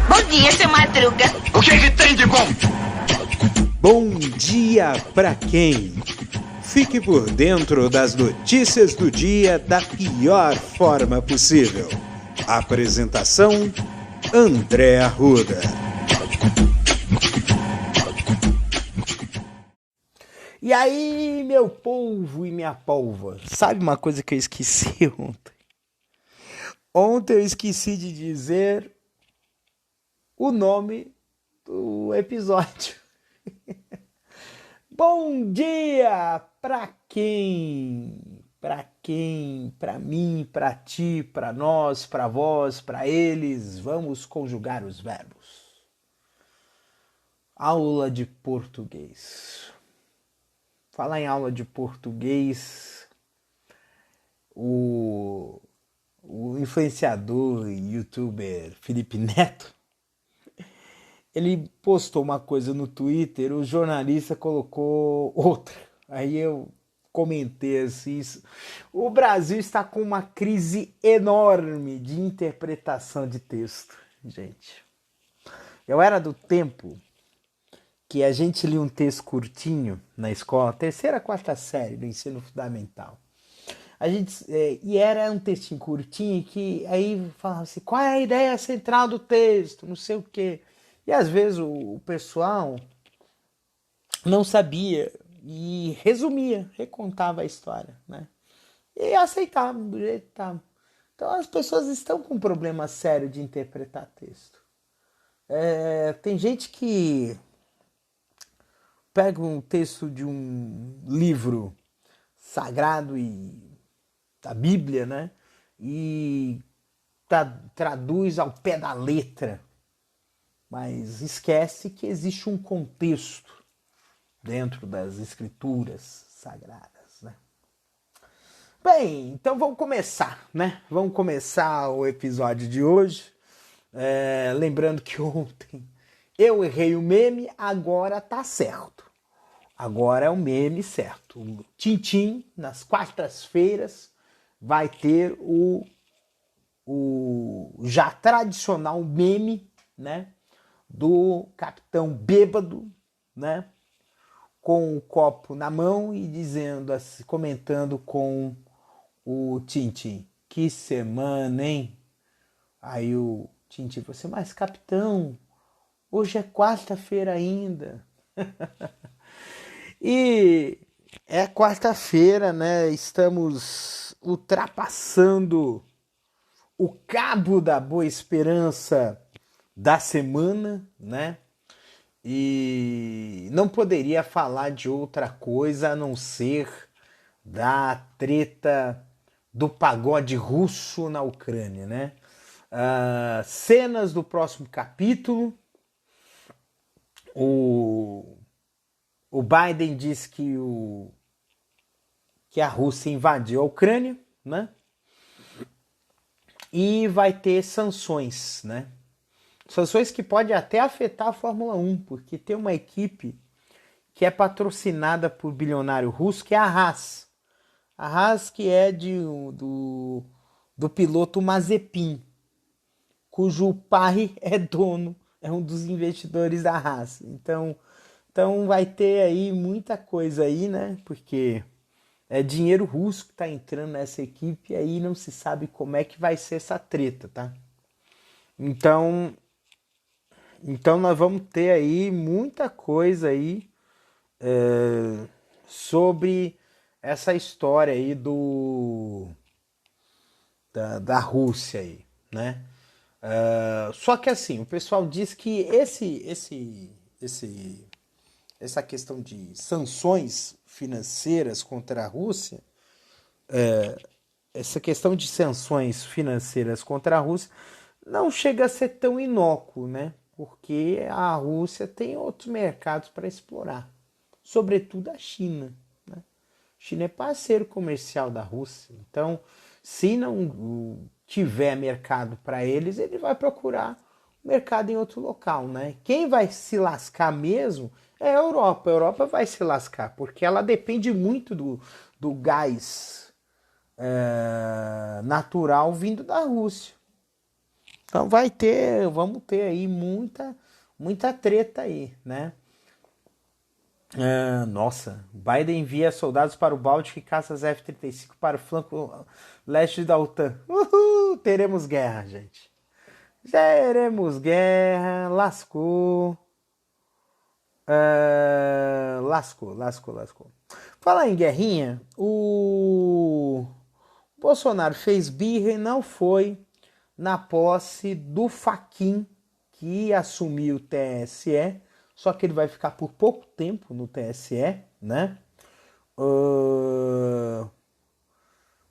Bom dia, seu Madruga. O que tem de bom? Bom dia pra quem? Fique por dentro das notícias do dia da pior forma possível. Apresentação: André Arruda. E aí, meu polvo e minha polva? Sabe uma coisa que eu esqueci ontem? Ontem eu esqueci de dizer o nome do episódio. Bom dia pra quem? Pra quem? Pra mim, pra ti, pra nós, pra vós, pra eles. Vamos conjugar os verbos. Aula de português. Falar em aula de português, o influenciador e youtuber Felipe Neto, ele postou uma coisa no Twitter, o jornalista colocou outra. Aí eu comentei assim, o Brasil está com uma crise enorme de interpretação de texto, gente. Eu era do tempo que a gente lia um texto curtinho na escola, terceira, quarta série do ensino fundamental. E era um textinho curtinho que aí falava assim, qual é a ideia central do texto, não sei o quê. E às vezes o pessoal não sabia e resumia, recontava a história, né? E aceitava do jeito que estava. Então as pessoas estão com um problema sério de interpretar texto. Tem gente que pega um texto de um livro sagrado e da Bíblia, né? E traduz ao pé da letra, mas esquece que existe um contexto dentro das escrituras sagradas, né? Bem, então vamos começar, né? Vamos começar o episódio de hoje. Lembrando que ontem eu errei o meme, agora tá certo. Agora é o meme certo. O Tintim, nas quartas-feiras, vai ter o já tradicional meme, né? Do capitão bêbado, né? Com o copo na mão e dizendo, assim, comentando com o Tintim. Que semana, hein? Aí o Tintim falou assim, mas capitão, hoje é quarta-feira ainda. E é quarta-feira, né? Estamos ultrapassando o cabo da Boa Esperança da semana, né? E não poderia falar de outra coisa a não ser da treta do pagode russo na Ucrânia, né? Cenas do próximo capítulo. O Biden disse que a Rússia invadiu a Ucrânia, né? E vai ter sanções, né? Sanções que podem até afetar a Fórmula 1, porque tem uma equipe que é patrocinada por bilionário russo, que é a Haas. A Haas que é do piloto Mazepin, cujo pai é um dos investidores da Haas. Então vai ter aí muita coisa aí, né? Porque é dinheiro russo que está entrando nessa equipe e aí não se sabe como é que vai ser essa treta, tá? Então nós vamos ter aí muita coisa aí sobre essa história aí da Rússia aí, né? Só que assim, o pessoal diz que essa questão de sanções financeiras contra a Rússia, não chega a ser tão inócuo, né? Porque a Rússia tem outros mercados para explorar, sobretudo a China, né? A China é parceiro comercial da Rússia, então se não tiver mercado para eles, ele vai procurar mercado em outro local, né? Quem vai se lascar mesmo é a Europa. A Europa vai se lascar, porque ela depende muito do gás natural vindo da Rússia. Então vamos ter aí muita treta aí, né? Nossa, Biden envia soldados para o Báltico e caças F-35 para o flanco leste da OTAN. Uhul, teremos guerra, gente. Teremos guerra, lascou. Lascou. Falar em guerrinha, o Bolsonaro fez birra e não foi na posse do Fachin, que assumiu o TSE, só que ele vai ficar por pouco tempo no TSE, né?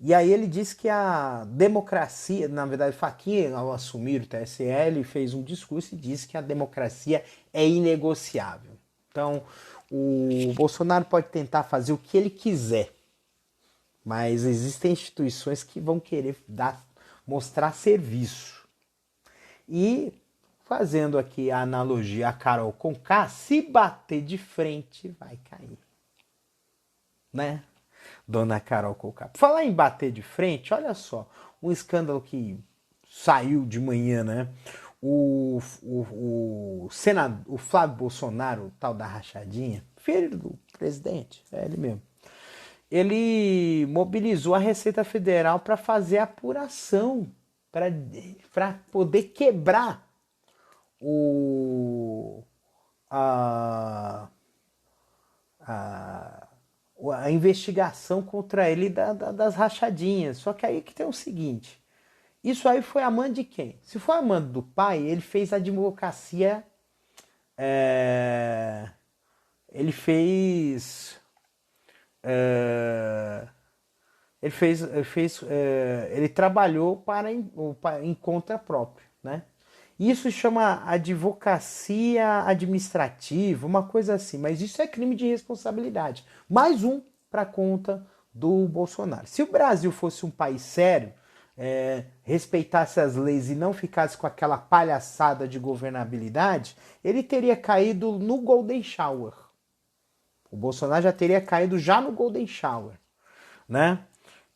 E aí ele disse que a democracia, na verdade, Fachin, ao assumir o TSE, ele fez um discurso e disse que a democracia é inegociável. Então, o Bolsonaro pode tentar fazer o que ele quiser, mas existem instituições que vão querer mostrar serviço. E, fazendo aqui a analogia a Carol Conká, se bater de frente, vai cair. Né? Dona Carol Conká. Por falar em bater de frente, olha só, um escândalo que saiu de manhã, né? O Flávio Bolsonaro, o tal da rachadinha, filho do presidente, é ele mesmo. Ele mobilizou a Receita Federal para fazer apuração, para poder quebrar a investigação contra ele das rachadinhas. Só que aí que tem o seguinte, isso aí foi a mãe de quem? Se for a mãe do pai, ele fez a advocacia, ele trabalhou em conta própria, né? Isso chama advocacia administrativa, uma coisa assim, mas isso é crime de responsabilidade. Mais um para conta do Bolsonaro. Se o Brasil fosse um país sério, respeitasse as leis e não ficasse com aquela palhaçada de governabilidade, ele teria caído no Golden Shower. O Bolsonaro já teria caído já no Golden Shower, né?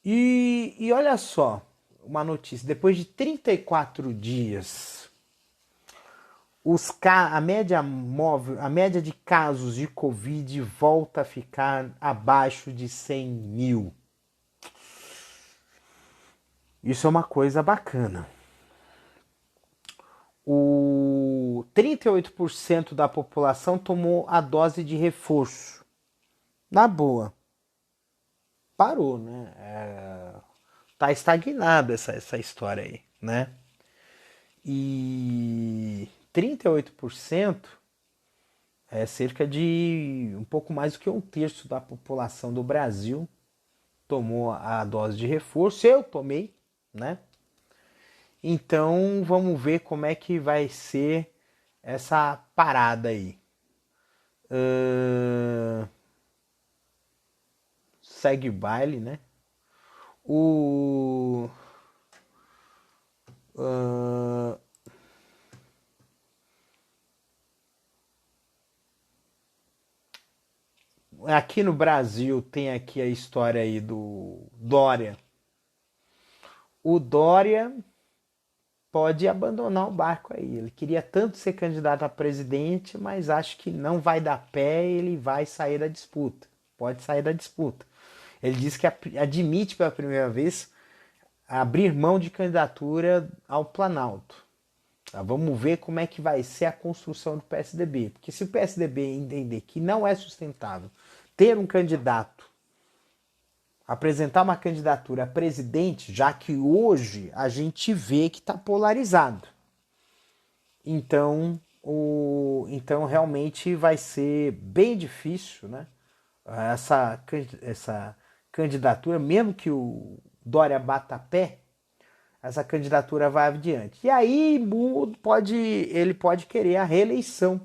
E olha só, uma notícia, depois de 34 dias, a média de casos de Covid volta a ficar abaixo de 100 mil. Isso é uma coisa bacana. 38% da população tomou a dose de reforço. Na boa. Parou, né? Tá estagnada essa história aí, né? E 38% é cerca de um pouco mais do que um terço da população do Brasil tomou a dose de reforço. Eu tomei, né? Então vamos ver como é que vai ser essa parada aí. Segue o baile, né? Aqui no Brasil tem aqui a história aí do Dória. O Dória pode abandonar o barco aí. Ele queria tanto ser candidato a presidente, mas acho que não vai dar pé, ele vai sair da disputa. Pode sair da disputa. Ele disse que admite pela primeira vez abrir mão de candidatura ao Planalto. Vamos ver como é que vai ser a construção do PSDB. Porque se o PSDB entender que não é sustentável ter um candidato, apresentar uma candidatura a presidente, já que hoje a gente vê que está polarizado. Então realmente vai ser bem difícil, né? Essa candidatura, mesmo que o Dória bata pé, essa candidatura vai adiante. E aí ele pode querer a reeleição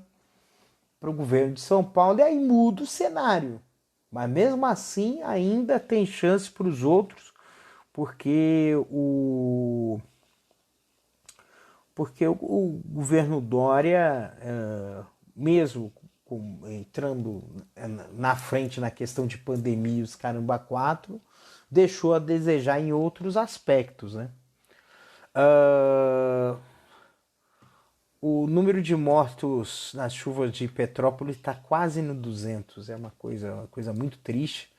para o governo de São Paulo, e aí muda o cenário. Mas mesmo assim ainda tem chance para os outros, porque o governo Dória, mesmo entrando na frente na questão de pandemia, os caramba 4, deixou a desejar em outros aspectos, né? Ah, o número de mortos nas chuvas de Petrópolis está quase no 200, é uma coisa muito triste.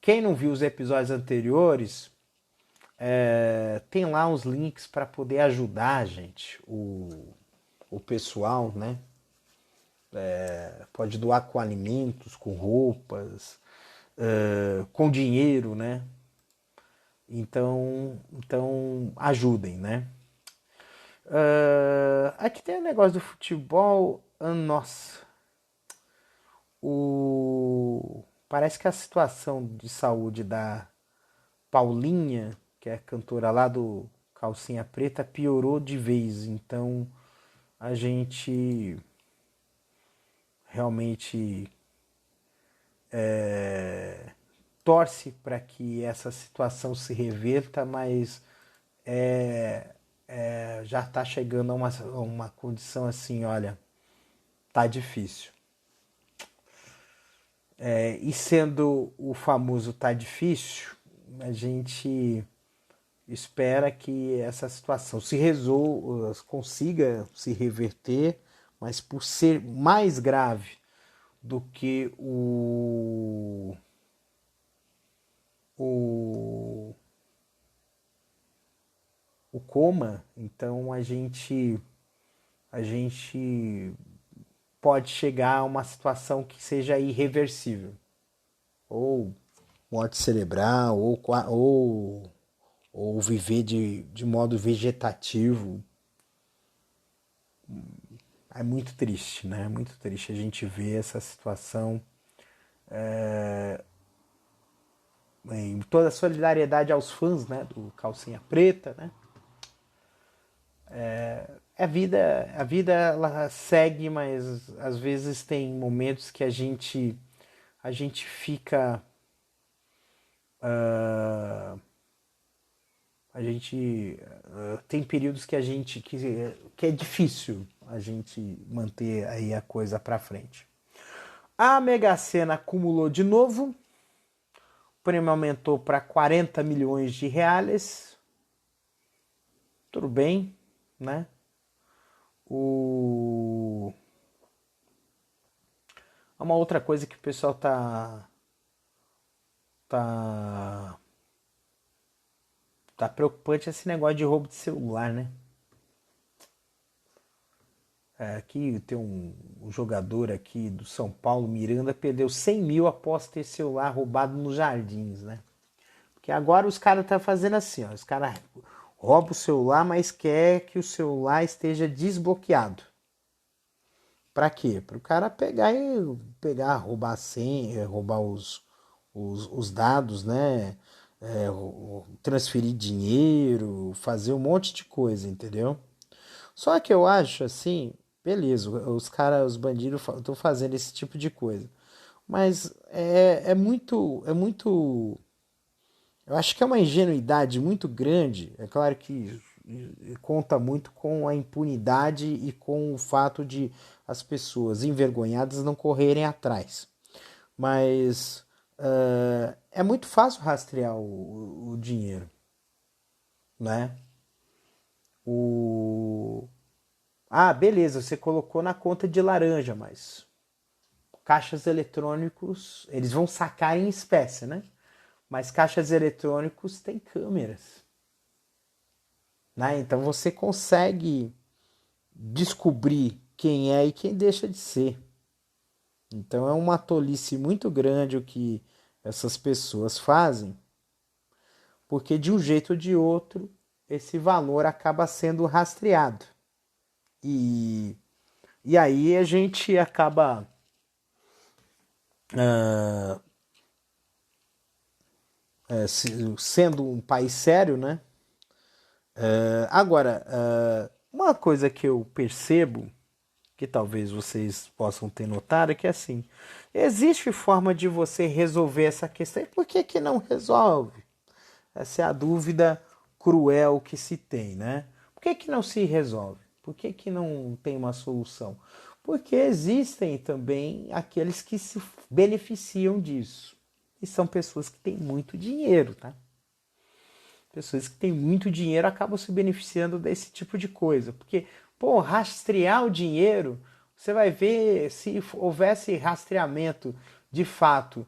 Quem não viu os episódios anteriores, tem lá uns links para poder ajudar, gente, o pessoal, né? Pode doar com alimentos, com roupas, com dinheiro, né? Então ajudem, né? Aqui tem o negócio do futebol. Nossa, parece que a situação de saúde da Paulinha, que é a cantora lá do Calcinha Preta, piorou de vez. Então a gente realmente torce para que essa situação se reverta, mas já está chegando a uma condição assim, olha, tá difícil. E sendo o famoso tá difícil, a gente espera que essa situação se resolva, consiga se reverter, mas por ser mais grave do que o coma, então a gente pode chegar a uma situação que seja irreversível, ou morte cerebral, ou viver de modo vegetativo. É muito triste, né? É muito triste a gente ver essa situação. Em toda a solidariedade aos fãs, né, do Calcinha Preta, né? A vida ela segue, mas às vezes tem momentos que a gente fica tem períodos que que é difícil a gente manter aí a coisa para frente. A Mega Sena acumulou de novo, o prêmio aumentou para 40 milhões de reais. Tudo bem, né? Uma outra coisa que o pessoal tá preocupante é esse negócio de roubo de celular, né? Aqui tem um jogador aqui do São Paulo, Miranda, perdeu 100 mil após ter celular roubado nos Jardins, né? Porque agora os caras estão fazendo assim, ó, os caras roubam o celular, mas quer que o celular esteja desbloqueado. Pra quê? Para o cara roubar a senha, roubar os dados, né? Transferir dinheiro, fazer um monte de coisa, entendeu? Só que eu acho assim, beleza, os bandidos estão fazendo esse tipo de coisa. Mas é muito. Eu acho que é uma ingenuidade muito grande. É claro que conta muito com a impunidade e com o fato de as pessoas envergonhadas não correrem atrás. Mas é muito fácil rastrear o dinheiro, né? Beleza, você colocou na conta de laranja, mas caixas eletrônicos, eles vão sacar em espécie, né? Mas caixas eletrônicos têm câmeras, né? Então você consegue descobrir quem é e quem deixa de ser. Então é uma tolice muito grande o que essas pessoas fazem, porque de um jeito ou de outro esse valor acaba sendo rastreado. E aí a gente acaba sendo um país sério, né? Agora, uma coisa que eu percebo, que talvez vocês possam ter notado, é que assim, existe forma de você resolver essa questão. E por que não resolve? Essa é a dúvida cruel que se tem, né? Por que não se resolve? Por que não tem uma solução? Porque existem também aqueles que se beneficiam disso, e são pessoas que têm muito dinheiro, tá? Pessoas que têm muito dinheiro acabam se beneficiando desse tipo de coisa. Porque, pô, rastrear o dinheiro, você vai ver se houvesse rastreamento de fato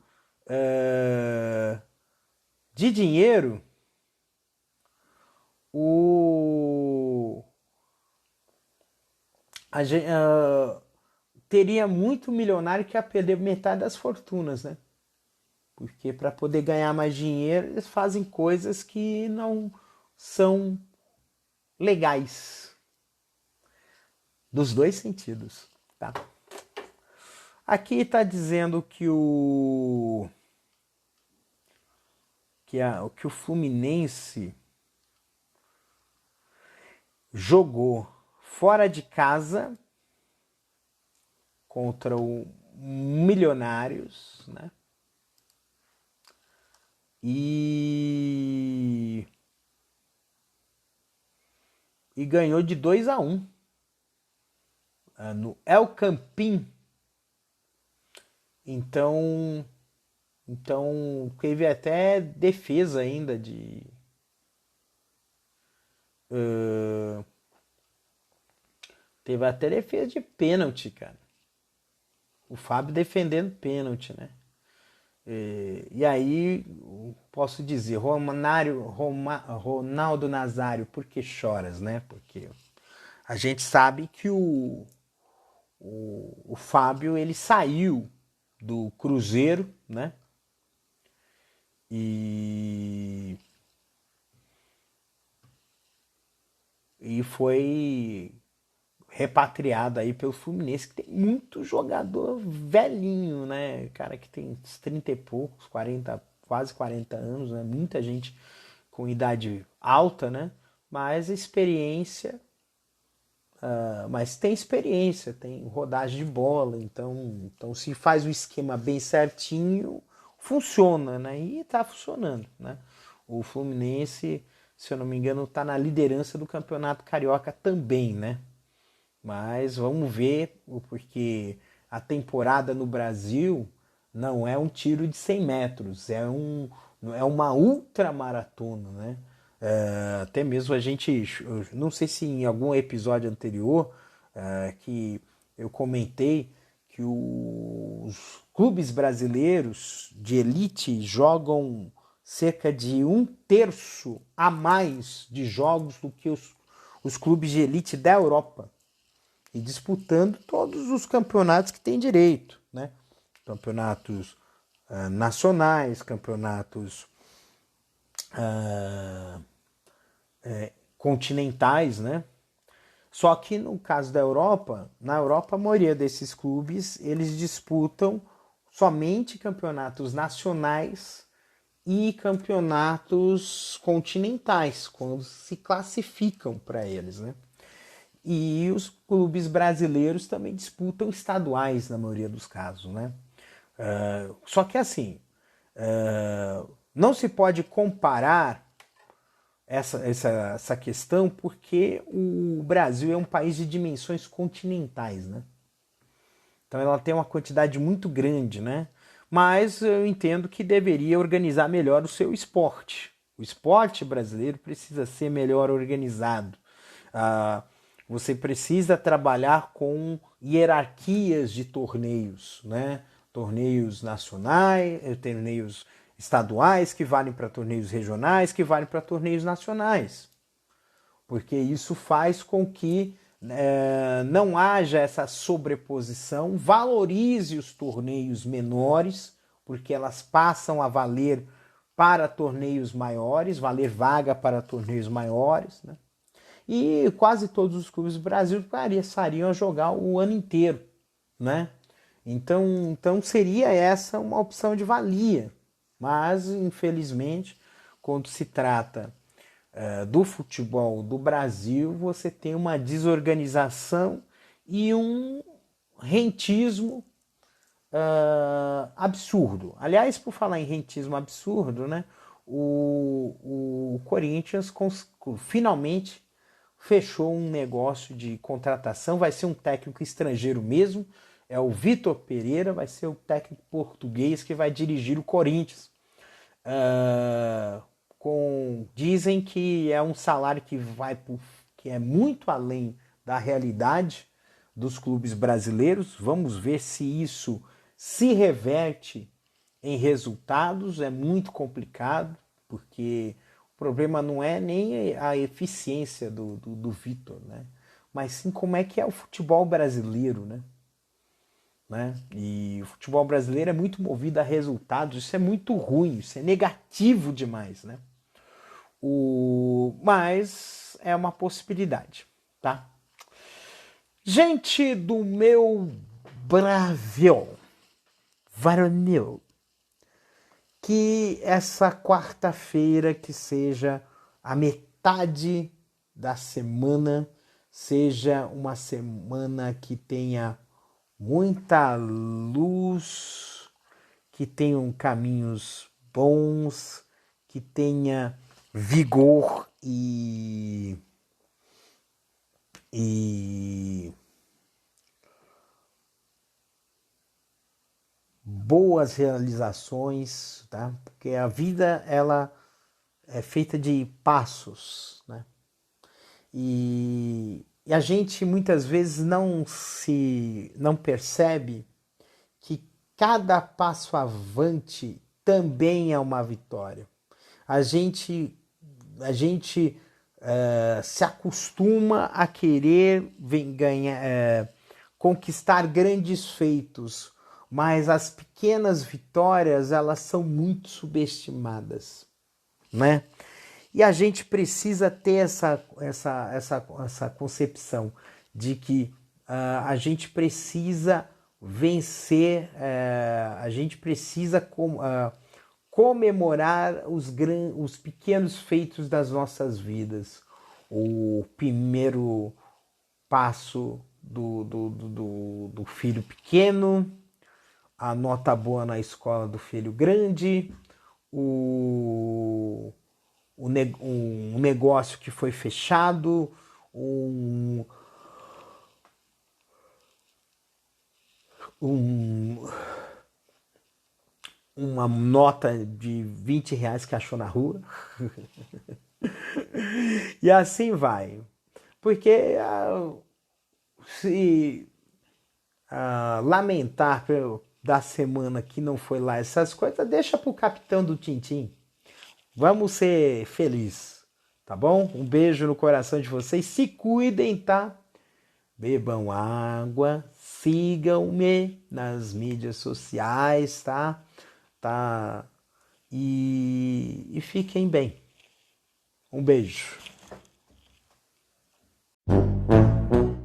de dinheiro, teria muito milionário que ia perder metade das fortunas, né? Porque para poder ganhar mais dinheiro, eles fazem coisas que não são legais. Dos dois sentidos, tá? Aqui está dizendo que que o Fluminense jogou fora de casa contra o Milionários, né? E ganhou de 2-1 no El Campín. Então teve até defesa ainda de teve até defesa de pênalti, cara. O Fábio defendendo pênalti, né? E aí, posso dizer, Ronaldo Nazário, por que choras, né? Porque a gente sabe que o Fábio, ele saiu do Cruzeiro, né? E foi repatriado aí pelo Fluminense, que tem muito jogador velhinho, né? Cara que tem uns 30 e poucos, 40, quase 40 anos, né? Muita gente com idade alta, né? Mas experiência, mas tem experiência, tem rodagem de bola, então se faz o esquema bem certinho, funciona, né? E tá funcionando, né? O Fluminense, se eu não me engano, tá na liderança do Campeonato Carioca também, né? Mas vamos ver, porque a temporada no Brasil não é um tiro de 100 metros, é uma ultramaratona, né? Até mesmo a gente, não sei se em algum episódio anterior que eu comentei que os clubes brasileiros de elite jogam cerca de 1/3 a mais de jogos do que os clubes de elite da Europa. E disputando todos os campeonatos que tem direito, né? Campeonatos nacionais, campeonatos continentais, né? Só que no caso da Europa, na Europa a maioria desses clubes, eles disputam somente campeonatos nacionais e campeonatos continentais, quando se classificam para eles, né? E os clubes brasileiros também disputam estaduais na maioria dos casos, né? Só que assim, não se pode comparar essa questão porque o Brasil é um país de dimensões continentais, né? Então ela tem uma quantidade muito grande, né? Mas eu entendo que deveria organizar melhor o seu esporte. O esporte brasileiro precisa ser melhor organizado. Você precisa trabalhar com hierarquias de torneios, né? Torneios nacionais, torneios estaduais que valem para torneios regionais, que valem para torneios nacionais. Porque isso faz com que não haja essa sobreposição, valorize os torneios menores, porque elas passam a valer para torneios maiores, valer vaga para torneios maiores, né? E quase todos os clubes do Brasil passariam a jogar o ano inteiro, né? Então seria essa uma opção de valia. Mas, infelizmente, quando se trata do futebol do Brasil, você tem uma desorganização e um rentismo absurdo. Aliás, por falar em rentismo absurdo, né? O Corinthians finalmente fechou um negócio de contratação, vai ser um técnico estrangeiro mesmo, é o Vitor Pereira, vai ser o técnico português que vai dirigir o Corinthians dizem que é um salário que é muito além da realidade dos clubes brasileiros. Vamos ver se isso se reverte em resultados. É muito complicado, porque o problema não é nem a eficiência do Vitor, né? Mas sim como é que é o futebol brasileiro, né? E o futebol brasileiro é muito movido a resultados. Isso é muito ruim, isso é negativo demais, né? Mas é uma possibilidade, tá? Gente do meu Brasil varonil, que essa quarta-feira, que seja a metade da semana, seja uma semana que tenha muita luz, que tenham caminhos bons, que tenha vigor e boas realizações, tá? Porque a vida, ela é feita de passos, né? E a gente muitas vezes não percebe que cada passo avante também é uma vitória. A gente se acostuma a querer conquistar grandes feitos, mas as pequenas vitórias, elas são muito subestimadas, né? E a gente precisa ter essa concepção de que a gente precisa vencer, a gente precisa comemorar os pequenos feitos das nossas vidas. O primeiro passo do filho pequeno, a nota boa na escola do filho grande, um negócio que foi fechado, uma nota de R$20 que achou na rua. E assim vai. Porque se lamentar da semana que não foi lá essas coisas, deixa pro capitão do Tintim. Vamos ser felizes, tá bom? Um beijo no coração de vocês. Se cuidem, tá? Bebam água, sigam-me nas mídias sociais, tá? E fiquem bem. Um beijo.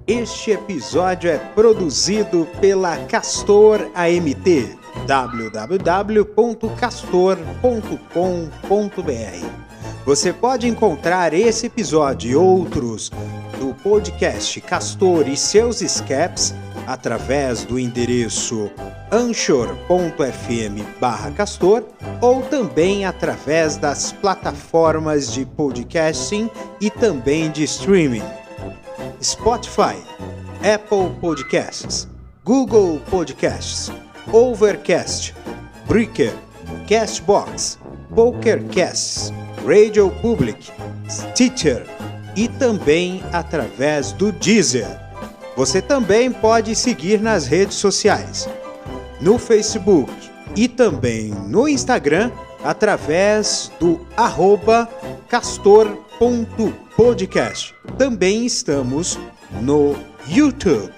Este episódio é produzido pela Castor AMT, www.castor.com.br. Você pode encontrar esse episódio e outros do podcast Castor e seus escapes através do endereço anchor.fm/castor ou também através das plataformas de podcasting e também de streaming. Spotify, Apple Podcasts, Google Podcasts, Overcast, Breaker, Castbox, PokerCasts, Radio Public, Stitcher e também através do Deezer. Você também pode seguir nas redes sociais, no Facebook e também no Instagram através do @castor.podcast. Também estamos no YouTube.